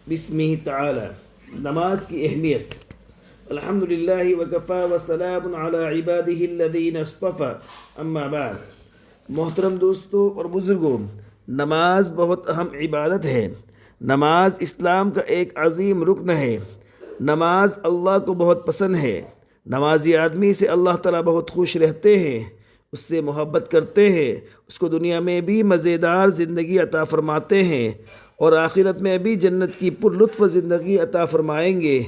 بسمہ تعالی۔ نماز کی اہمیت۔ الحمدللہ وکفا وسلام علی عبادہ الذین اصطفی، اما بعد۔ محترم دوستوں اور بزرگوں، نماز بہت اہم عبادت ہے۔ نماز اسلام کا ایک عظیم رکن ہے۔ نماز اللہ کو بہت پسند ہے۔ نمازی آدمی سے اللہ تعالیٰ بہت خوش رہتے ہیں، اس سے محبت کرتے ہیں، اس کو دنیا میں بھی مزیدار زندگی عطا فرماتے ہیں اور آخرت میں بھی جنت کی پر لطف زندگی عطا فرمائیں گے۔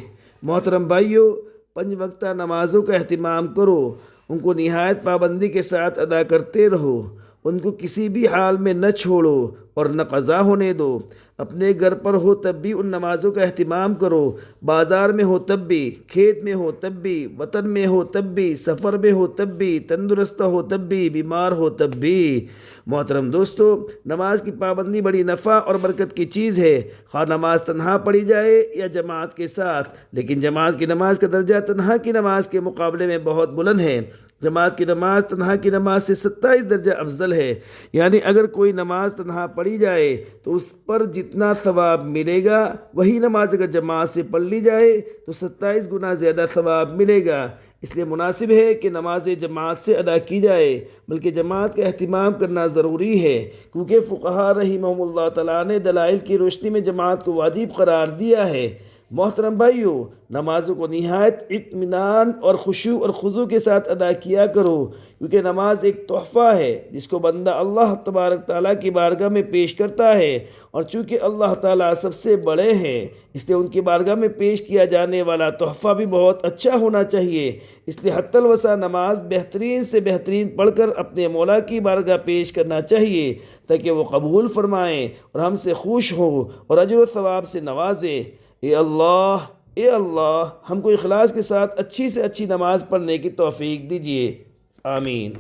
محترم بھائیوں، 5 وقتہ نمازوں کا اہتمام کرو، ان کو نہایت پابندی کے ساتھ ادا کرتے رہو، ان کو کسی بھی حال میں نہ چھوڑو اور نہ قضا ہونے دو۔ اپنے گھر پر ہو تب بھی ان نمازوں کا اہتمام کرو، بازار میں ہو تب بھی، کھیت میں ہو تب بھی، وطن میں ہو تب بھی، سفر میں ہو تب بھی، تندرست ہو تب بھی، بیمار ہو تب بھی۔ محترم دوستو، نماز کی پابندی بڑی نفع اور برکت کی چیز ہے، خواہ نماز تنہا پڑھی جائے یا جماعت کے ساتھ، لیکن جماعت کی نماز کا درجہ تنہا کی نماز کے مقابلے میں بہت بلند ہے۔ جماعت کی نماز تنہا کی نماز سے 27 درجہ افضل ہے، یعنی اگر کوئی نماز تنہا پڑھی جائے تو اس پر جتنا ثواب ملے گا، وہی نماز اگر جماعت سے پڑھ لی جائے تو 27 گنا زیادہ ثواب ملے گا۔ اس لیے مناسب ہے کہ نماز جماعت سے ادا کی جائے، بلکہ جماعت کا اہتمام کرنا ضروری ہے، کیونکہ فقہاء رحمہم اللہ تعالیٰ نے دلائل کی روشنی میں جماعت کو واجب قرار دیا ہے۔ محترم بھائیوں، نمازوں کو نہایت اطمینان اور خشوع اور خضوع کے ساتھ ادا کیا کرو، کیونکہ نماز ایک تحفہ ہے جس کو بندہ اللہ تبارک تعالیٰ کی بارگاہ میں پیش کرتا ہے، اور چونکہ اللہ تعالیٰ سب سے بڑے ہیں اس لیے ان کی بارگاہ میں پیش کیا جانے والا تحفہ بھی بہت اچھا ہونا چاہیے۔ اس لیے حتی الوسع نماز بہترین سے بہترین پڑھ کر اپنے مولا کی بارگاہ پیش کرنا چاہیے تاکہ وہ قبول فرمائیں اور ہم سے خوش ہو اور اجر و ثواب سے نوازے۔ اے اللہ ہم کو اخلاص کے ساتھ اچھی سے اچھی نماز پڑھنے کی توفیق دیجیے، آمین۔